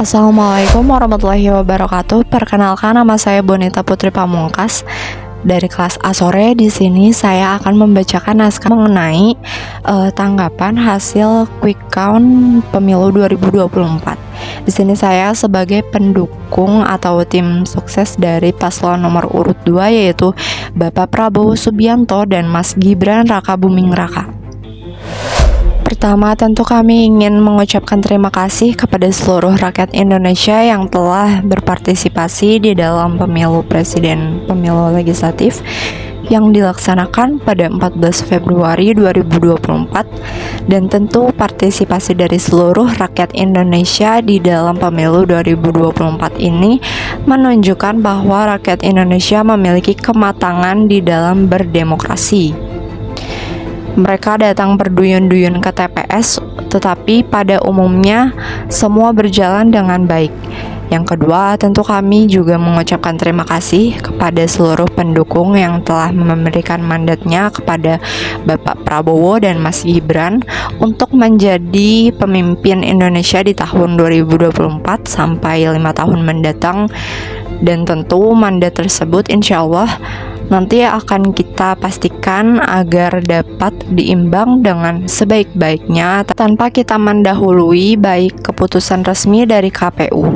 Assalamualaikum warahmatullahi wabarakatuh. Perkenalkan, nama saya Bonita Putri Pamungkas dari kelas A sore. Di sini saya akan membacakan naskah mengenai tanggapan hasil quick count pemilu 2024. Di sini saya sebagai pendukung atau tim sukses dari paslon nomor urut 2, yaitu Bapak Prabowo Subianto dan Mas Gibran Rakabuming Raka. Pertama, tentu kami ingin mengucapkan terima kasih kepada seluruh rakyat Indonesia yang telah berpartisipasi di dalam pemilu presiden, pemilu legislatif yang dilaksanakan pada 14 Februari 2024, dan tentu partisipasi dari seluruh rakyat Indonesia di dalam pemilu 2024 ini menunjukkan bahwa rakyat Indonesia memiliki kematangan di dalam berdemokrasi. Mereka datang berduyun-duyun ke TPS, tetapi pada umumnya semua berjalan dengan baik. Yang kedua, tentu kami juga mengucapkan terima kasih kepada seluruh pendukung yang telah memberikan mandatnya kepada Bapak Prabowo dan Mas Gibran untuk menjadi pemimpin Indonesia di tahun 2024 sampai 5 tahun mendatang. Dan tentu mandat tersebut insya Allah nanti akan kita pastikan agar dapat diimbang dengan sebaik-baiknya tanpa kita mendahului baik keputusan resmi dari KPU.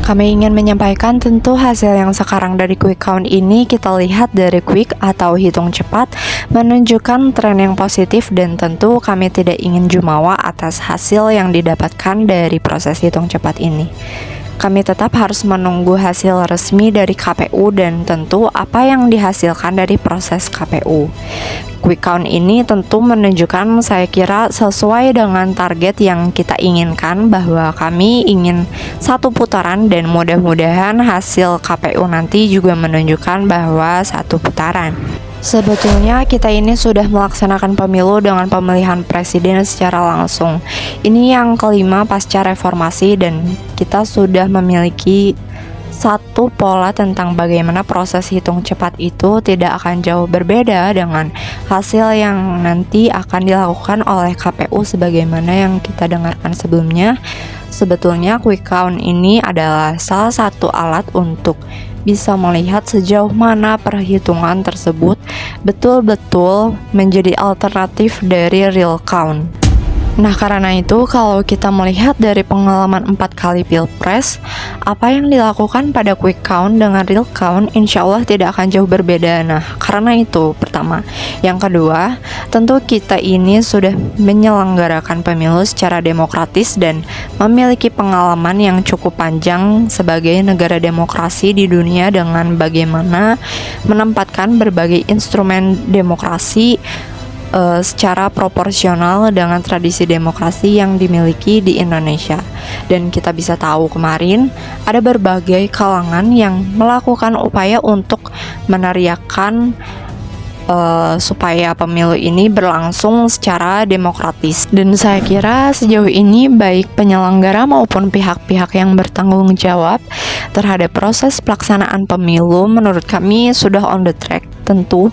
Kami ingin menyampaikan tentu hasil yang sekarang dari quick count ini kita lihat dari quick atau hitung cepat menunjukkan tren yang positif, dan tentu kami tidak ingin jumawa atas hasil yang didapatkan dari proses hitung cepat ini. Kami tetap harus menunggu hasil resmi dari KPU dan tentu apa yang dihasilkan dari proses KPU. Quick count ini tentu menunjukkan, saya kira, sesuai dengan target yang kita inginkan, bahwa kami ingin satu putaran, dan mudah-mudahan hasil KPU nanti juga menunjukkan bahwa satu putaran. Sebetulnya kita ini sudah melaksanakan pemilu dengan pemilihan presiden secara langsung. Ini yang kelima pasca reformasi, dan kita sudah memiliki satu pola tentang bagaimana proses hitung cepat itu tidak akan jauh berbeda dengan hasil yang nanti akan dilakukan oleh KPU sebagaimana yang kita dengarkan sebelumnya. Sebetulnya quick count ini adalah salah satu alat untuk bisa melihat sejauh mana perhitungan tersebut betul-betul menjadi alternatif dari real count. Nah, karena itu kalau kita melihat dari pengalaman 4 kali pilpres, apa yang dilakukan pada quick count dengan real count insya Allah tidak akan jauh berbeda. Nah, karena itu pertama. Yang kedua, tentu kita ini sudah menyelenggarakan pemilu secara demokratis dan memiliki pengalaman yang cukup panjang sebagai negara demokrasi di dunia dengan bagaimana menempatkan berbagai instrumen demokrasi secara proporsional dengan tradisi demokrasi yang dimiliki di Indonesia. Dan kita bisa tahu kemarin ada berbagai kalangan yang melakukan upaya untuk meneriakkan supaya pemilu ini berlangsung secara demokratis. Dan saya kira sejauh ini baik penyelenggara maupun pihak-pihak yang bertanggung jawab terhadap proses pelaksanaan pemilu menurut kami sudah on the track. Tentu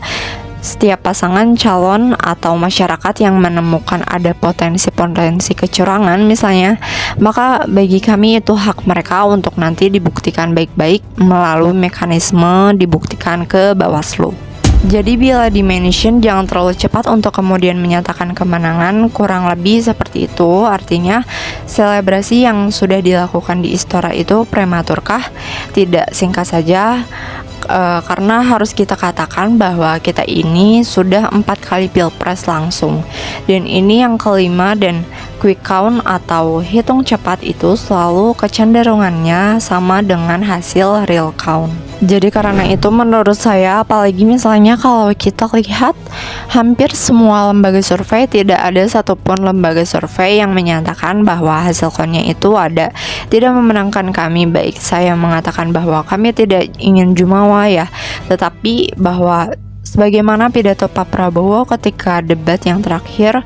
setiap pasangan calon atau masyarakat yang menemukan ada potensi-potensi kecurangan misalnya, maka bagi kami itu hak mereka untuk nanti dibuktikan baik-baik melalui mekanisme dibuktikan ke Bawaslu. Jadi bila di-mention jangan terlalu cepat untuk kemudian menyatakan kemenangan, kurang lebih seperti itu. Artinya selebrasi yang sudah dilakukan di Istora itu prematurkah? Tidak, singkat saja. Karena harus kita katakan bahwa kita ini sudah 4 kali pilpres langsung, dan ini yang kelima, dan quick count atau hitung cepat itu selalu kecenderungannya sama dengan hasil real count. Jadi karena itu menurut saya, apalagi misalnya kalau kita lihat hampir semua lembaga survei, tidak ada satupun lembaga survei yang menyatakan bahwa hasil countnya itu tidak memenangkan kami. Baik saya mengatakan bahwa kami tidak ingin jumawa ya, tetapi bahwa sebagaimana pidato Pak Prabowo ketika debat yang terakhir,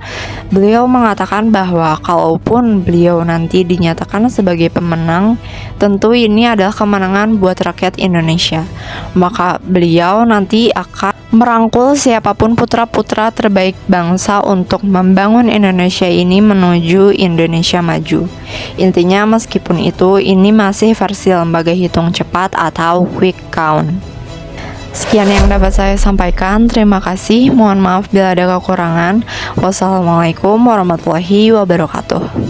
beliau mengatakan bahwa kalaupun beliau nanti dinyatakan sebagai pemenang, tentu ini adalah kemenangan buat rakyat Indonesia. Maka beliau nanti akan merangkul siapapun putra-putra terbaik bangsa untuk membangun Indonesia ini menuju Indonesia maju. Intinya meskipun itu, ini masih versi lembaga hitung cepat atau quick count. Sekian yang dapat saya sampaikan. Terima kasih. Mohon maaf bila ada kekurangan. Wassalamualaikum warahmatullahi wabarakatuh.